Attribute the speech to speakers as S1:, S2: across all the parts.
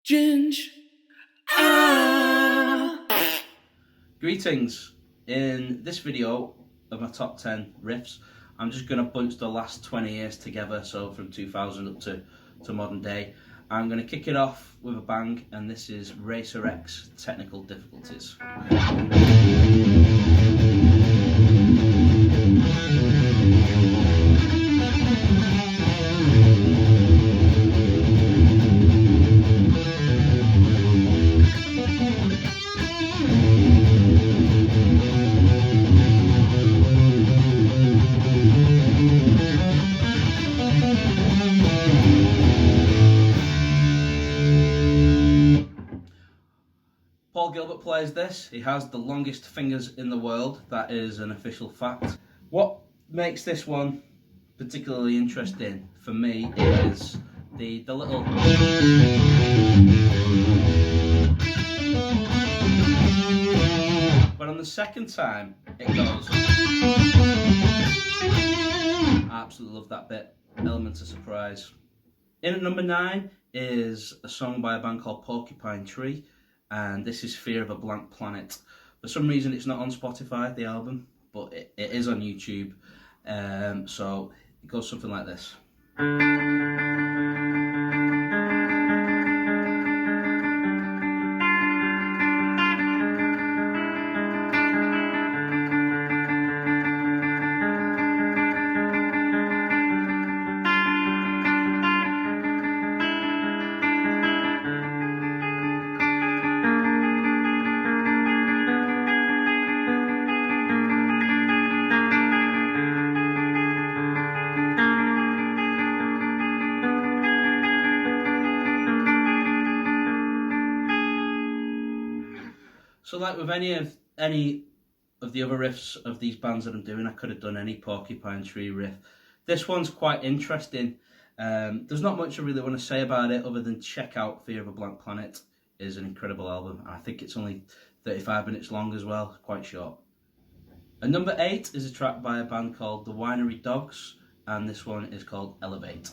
S1: Ginge. Ah.
S2: Greetings. In this video of my top 10 riffs, I'm just going to bunch the last 20 years together, so from 2000 up to modern day. I'm going to kick it off with a bang, and this is Racer X, Technical Difficulties. Paul Gilbert plays this. He has the longest fingers in the world. That is an official fact. What makes this one particularly interesting for me is the little... But on the second time, it goes... I absolutely love that bit. Element of surprise. In at number 9 is a song by a band called Porcupine, and this is Fear of a Blank Planet. For some reason it's not on Spotify, the album, but it is on YouTube. So it goes something like this. So like with any of the other riffs of these bands that I'm doing, I could have done any Porcupine Tree riff. This one's quite interesting. There's not much I really want to say about it other than check out Fear of a Blank Planet. It is an incredible album. I think it's only 35 minutes long as well, quite short. And number 8 is a track by a band called The Winery Dogs, and this one is called Elevate.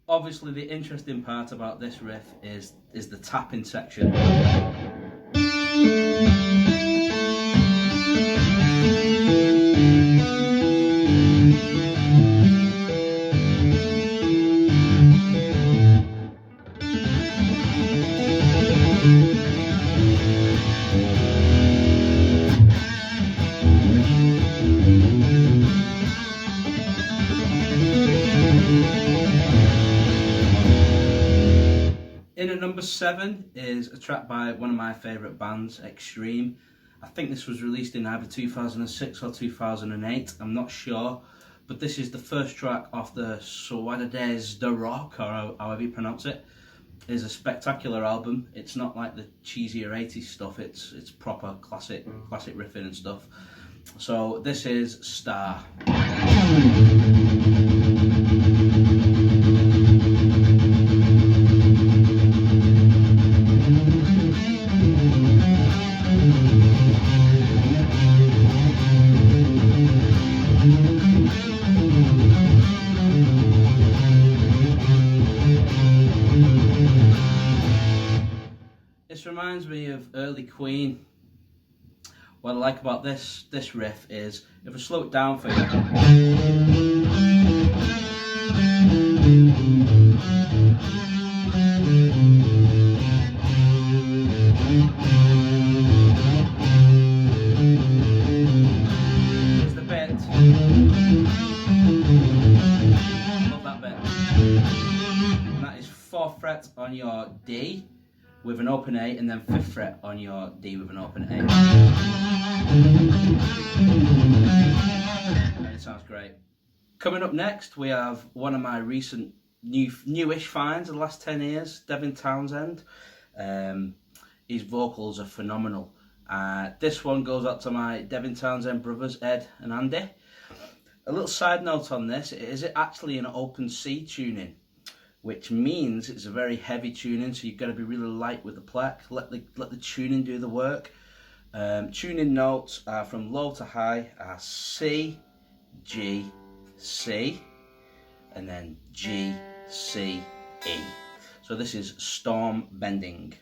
S2: Obviously, the interesting part about this riff is the tapping section. In at number 7 is a track by one of my favourite bands, Extreme. I think this was released in either 2006 or 2008, I'm not sure. But this is the first track off the Suadades de Rock, or however you pronounce it. It is a spectacular album. It's not like the cheesier 80s stuff, it's proper classic riffing and stuff. So this is Star. This reminds me of early Queen. What I like about this riff is, if I slow it down for you, here's the bit. Love that bit. And that is 4th fret on your D with an open A, and then 5th fret on your D with an open A. And it sounds great. Coming up next, we have one of my recent newish finds of the last 10 years, Devin Townsend. His vocals are phenomenal. This one goes out to my Devin Townsend brothers, Ed and Andy. A little side note on this, is it actually an open C tuning? which means it's a very heavy tuning, so you've got to be really light with the pluck. Let the tuning do the work. Tuning notes are from low to high are C, G, C, and then G, C, E. So this is Stormbending.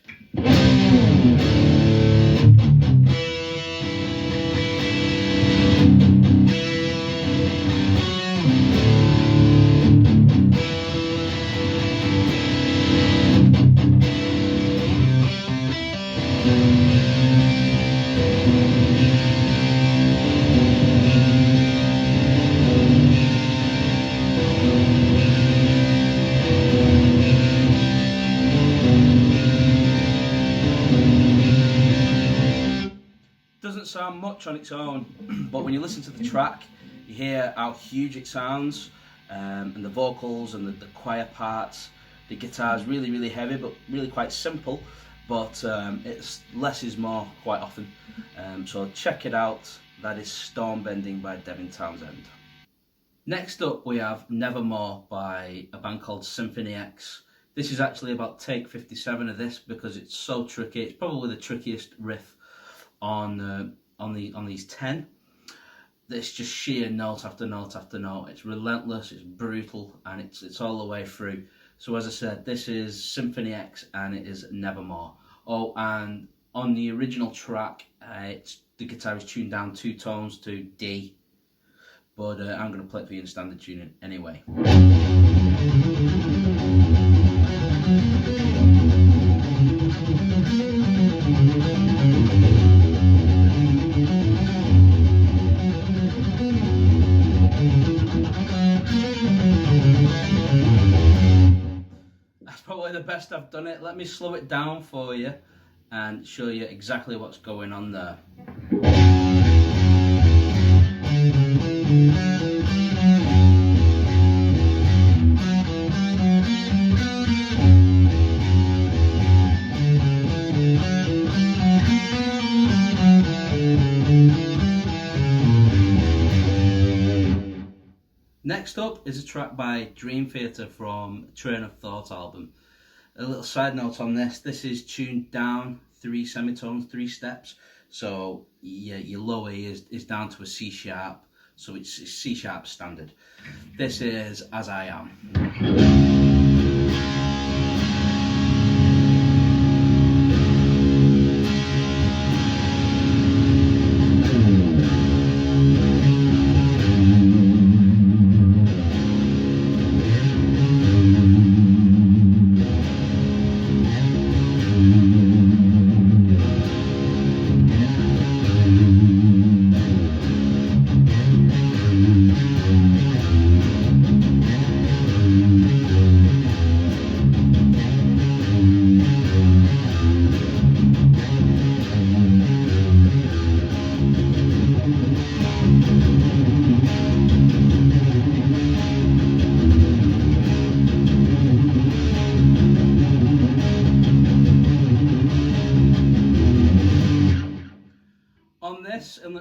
S2: Doesn't sound much on its own, but when you listen to the track, you hear how huge it sounds, and the vocals and the choir parts. The guitar's really, really heavy, but really quite simple, but it's less is more quite often. So check it out. That is Stormbending by Devin Townsend. Next up we have Nevermore by a band called Symphony X. This is actually about take 57 of this because it's so tricky. It's probably the trickiest riff on these 10. It's just sheer note after note after note. It's relentless, it's brutal, and it's all the way through. So as I said, this is Symphony X and it is Nevermore. Oh, and on the original track, the guitar is tuned down 2 tones to D, but I'm going to play it for you in standard tuning anyway. That's probably the best I've done it. Let me slow it down for you and show you exactly what's going on there. Next up is a track by Dream Theater from Train of Thought album. A little side note on this is tuned down 3 semitones, 3 steps. So your low E is down to a C sharp, so it's C sharp standard. This is As I Am.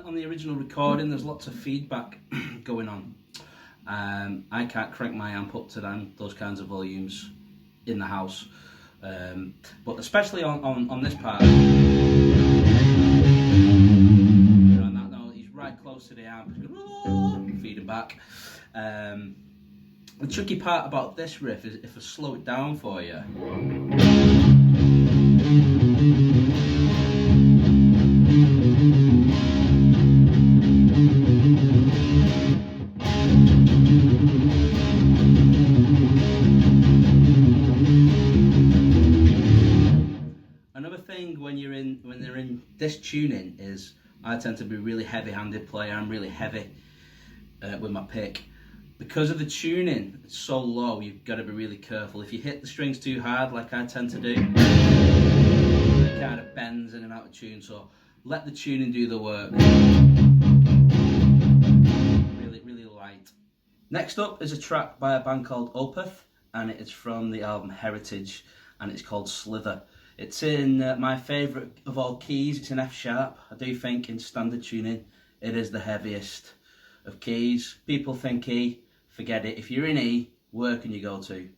S2: On the original recording, there's lots of feedback going on. I can't crank my amp up to those kinds of volumes in the house, but especially on this part. On that note, he's right close to the amp, feeding back. The tricky part about this riff is if I slow it down for you. Another thing when they're in this tuning is I tend to be really heavy-handed player. I'm really heavy with my pick. Because of the tuning, it's so low, you've got to be really careful. If you hit the strings too hard, like I tend to do, it kind of bends in and out of tune. So let the tuning do the work. Really, really light. Next up is a track by a band called Opeth, and it is from the album Heritage, and it's called Slither. It's in my favourite of all keys. It's in F sharp. I do think in standard tuning it is the heaviest of keys. People think E, forget it. If you're in E, where can you go to?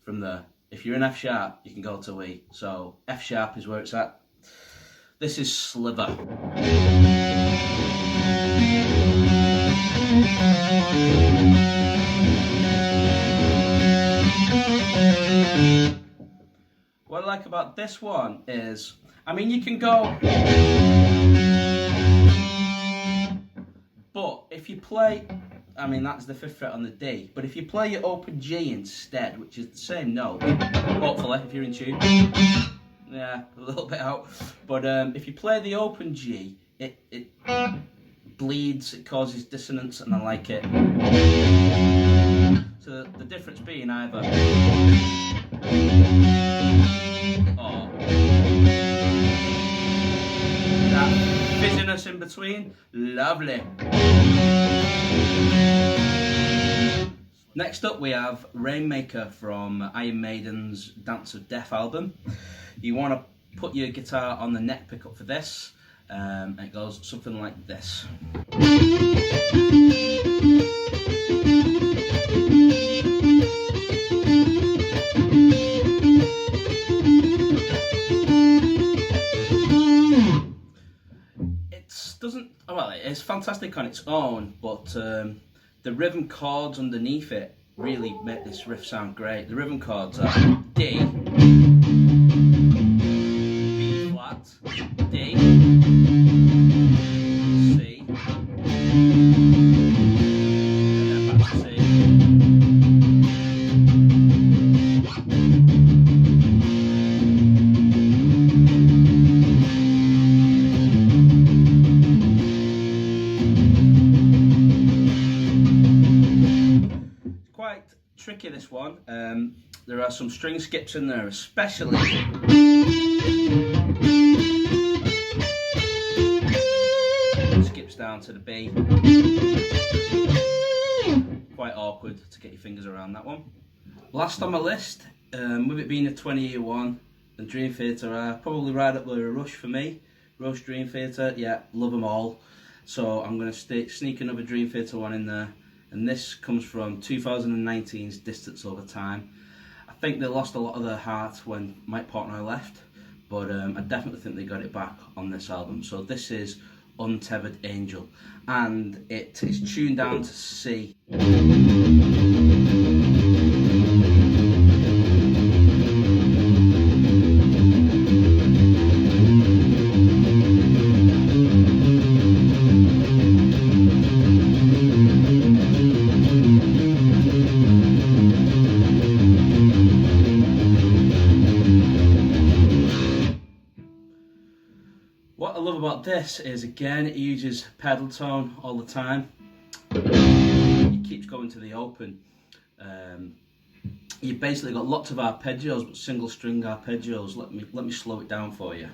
S2: from there. If you're in F sharp, you can go to E. So F sharp is where it's at. This is Sliver. What I like about this one is, I mean, you can go, but if you play, I mean, that's the 5th fret on the D, but if you play your open G instead, which is the same note, hopefully, if you're in tune, yeah, a little bit out, but if you play the open G, it bleeds, it causes dissonance, and I like it. So the difference being either or that fizziness in between, lovely. Next up we have Rainmaker from Iron Maiden's Dance of Death album. You want to put your guitar on the neck pickup for this, and it goes something like this. It's fantastic on its own, but the rhythm chords underneath it really make this riff sound great. The rhythm chords are D, B flat, D, C, and then back to C. Tricky, this one. There are some string skips in there, especially skips down to the B. Quite awkward to get your fingers around that one. Last on my list, with it being a 20-year one, and Dream Theater are probably right up there, a Rush for me. Rush, Dream Theater, yeah, love them all. So I'm going to sneak another Dream Theater one in there. And this comes from 2019's Distance Over Time. I think they lost a lot of their heart when Mike Portnoy left, but I definitely think they got it back on this album. So this is Untethered Angel, and it is tuned down to C. What I love about this is, again, it uses pedal tone all the time. It keeps going to the open. You've basically got lots of arpeggios, but single string arpeggios. Let me slow it down for you.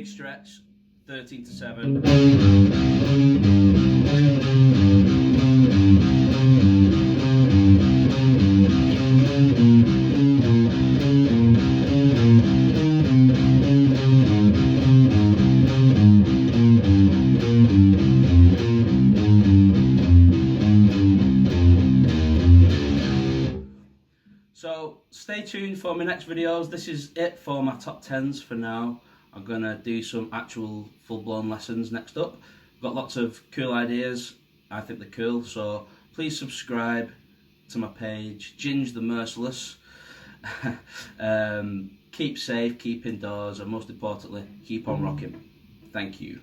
S2: Stretch, 13 to 7. So stay tuned for my next videos. This is it for my top 10s for now. I'm going to do some actual full-blown lessons next up. I've got lots of cool ideas. I think they're cool, so please subscribe to my page, Ginge the Merciless. Keep safe, keep indoors, and most importantly, keep on rocking. Thank you.